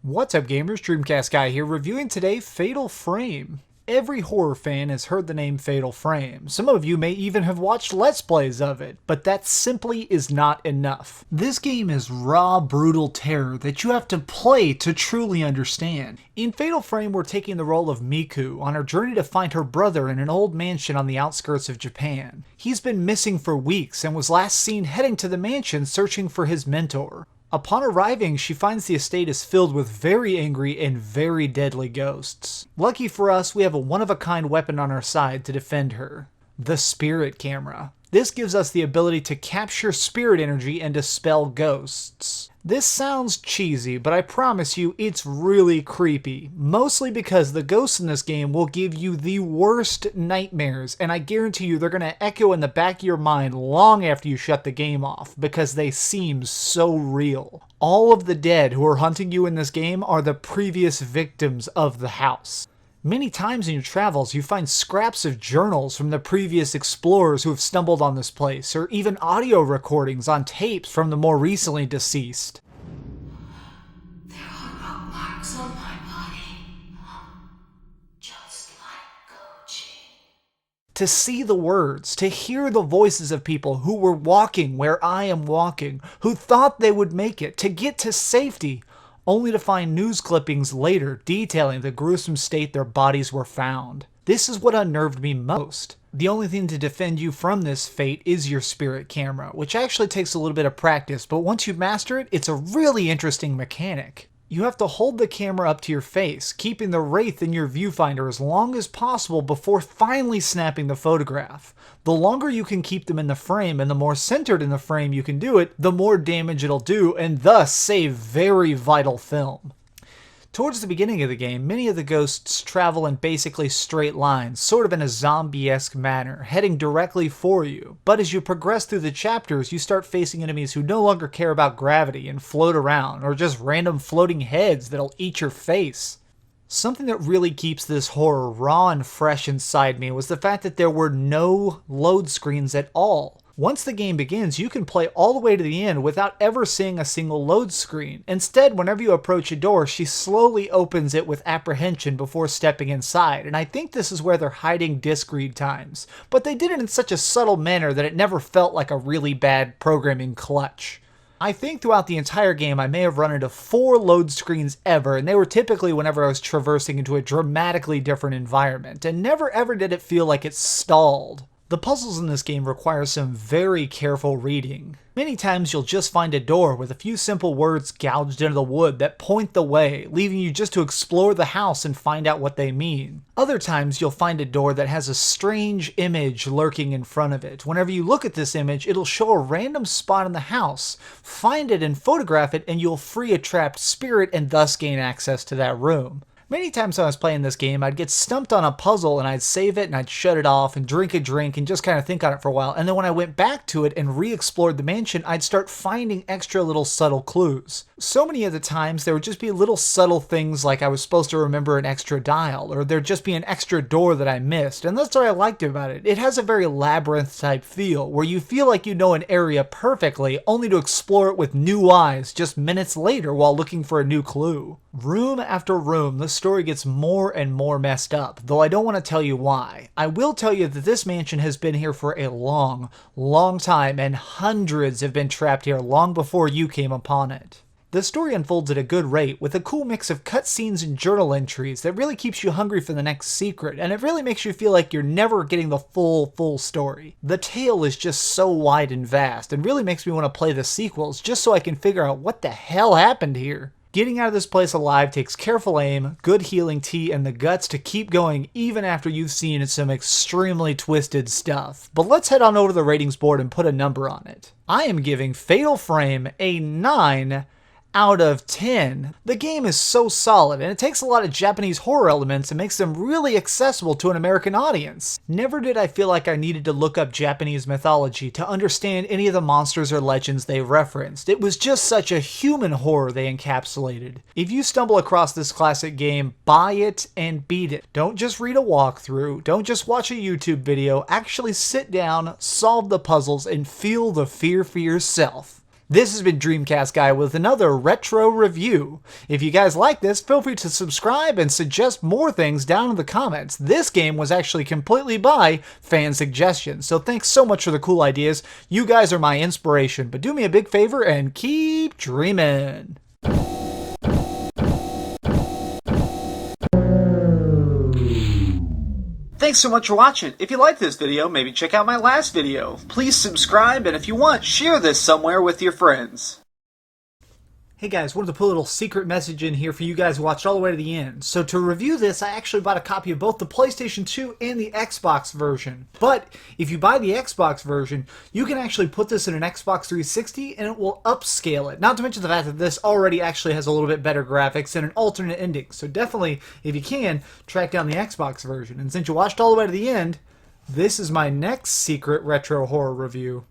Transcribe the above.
What's up gamers, DreamcastGuy here, reviewing today Fatal Frame. Every horror fan has heard the name Fatal Frame. Some of you may even have watched Let's Plays of it, but that simply is not enough. This game is raw, brutal terror that you have to play to truly understand. In Fatal Frame, we're taking the role of Miku on her journey to find her brother in an old mansion on the outskirts of Japan. He's been missing for weeks and was last seen heading to the mansion searching for his mentor. Upon arriving, she finds the estate is filled with very angry and very deadly ghosts. Lucky for us, we have a one-of-a-kind weapon on our side to defend her. The spirit camera. This gives us the ability to capture spirit energy and dispel ghosts. This sounds cheesy, but I promise you it's really creepy. Mostly because the ghosts in this game will give you the worst nightmares, and I guarantee you they're going to echo in the back of your mind long after you shut the game off, because they seem so real. All of the dead who are hunting you in this game are the previous victims of the house. Many times in your travels, you find scraps of journals from the previous explorers who have stumbled on this place, or even audio recordings on tapes from the more recently deceased. There are no marks on my body, just like Koji. To see the words, to hear the voices of people who were walking where I am walking, who thought they would make it, to get to safety, only to find news clippings later detailing the gruesome state their bodies were found. This is what unnerved me most. The only thing to defend you from this fate is your spirit camera, which actually takes a little bit of practice, but once you master it, it's a really interesting mechanic. You have to hold the camera up to your face, keeping the wraith in your viewfinder as long as possible before finally snapping the photograph. The longer you can keep them in the frame and the more centered in the frame you can do it, the more damage it'll do and thus save very vital film. Towards the beginning of the game, many of the ghosts travel in basically straight lines, sort of in a zombie-esque manner, heading directly for you. But as you progress through the chapters, you start facing enemies who no longer care about gravity and float around, or just random floating heads that'll eat your face. Something that really keeps this horror raw and fresh inside me was the fact that there were no load screens at all. Once the game begins, you can play all the way to the end without ever seeing a single load screen. Instead, whenever you approach a door, she slowly opens it with apprehension before stepping inside, and I think this is where they're hiding disc read times. But they did it in such a subtle manner that it never felt like a really bad programming clutch. I think throughout the entire game I may have run into 4 load screens ever, and they were typically whenever I was traversing into a dramatically different environment, and never ever did it feel like it stalled. The puzzles in this game require some very careful reading. Many times you'll just find a door with a few simple words gouged into the wood that point the way, leaving you just to explore the house and find out what they mean. Other times you'll find a door that has a strange image lurking in front of it. Whenever you look at this image, it'll show a random spot in the house. Find it and photograph it and you'll free a trapped spirit and thus gain access to that room. Many times when I was playing this game, I'd get stumped on a puzzle and I'd save it and I'd shut it off and drink a drink and just kind of think on it for a while. And then when I went back to it and re-explored the mansion, I'd start finding extra little subtle clues. So many of the times there would just be little subtle things like I was supposed to remember an extra dial, or there'd just be an extra door that I missed. And that's what I liked about it. It has a very labyrinth type feel, where you feel like you know an area perfectly, only to explore it with new eyes just minutes later while looking for a new clue. Room after room, the story gets more and more messed up, though I don't want to tell you why. I will tell you that this mansion has been here for a long, long time, and hundreds have been trapped here long before you came upon it. The story unfolds at a good rate, with a cool mix of cutscenes and journal entries that really keeps you hungry for the next secret, and it really makes you feel like you're never getting the full story. The tale is just so wide and vast, and really makes me want to play the sequels just so I can figure out what the hell happened here. Getting out of this place alive takes careful aim, good healing tea, and the guts to keep going even after you've seen some extremely twisted stuff. But let's head on over to the ratings board and put a number on it. I am giving Fatal Frame a 9 out of 10. The game is so solid, and it takes a lot of Japanese horror elements and makes them really accessible to an American audience. Never did I feel like I needed to look up Japanese mythology to understand any of the monsters or legends they referenced. It was just such a human horror they encapsulated. If you stumble across this classic game, buy it and beat it. Don't just read a walkthrough, don't just watch a YouTube video, actually sit down, solve the puzzles, and feel the fear for yourself. This has been DreamcastGuy with another retro review. If you guys like this, feel free to subscribe and suggest more things down in the comments. This game was actually completely by fan suggestions, so thanks so much for the cool ideas. You guys are my inspiration, but do me a big favor and keep dreaming. Thanks so much for watching. If you liked this video, maybe check out my last video. Please subscribe, and if you want, share this somewhere with your friends. Hey guys, wanted to put a little secret message in here for you guys who watched all the way to the end. So to review this, I actually bought a copy of both the PlayStation 2 and the Xbox version. But if you buy the Xbox version, you can actually put this in an Xbox 360 and it will upscale it. Not to mention the fact that this already actually has a little bit better graphics and an alternate ending. So definitely, if you can, track down the Xbox version. And since you watched all the way to the end, this is my next secret retro horror review.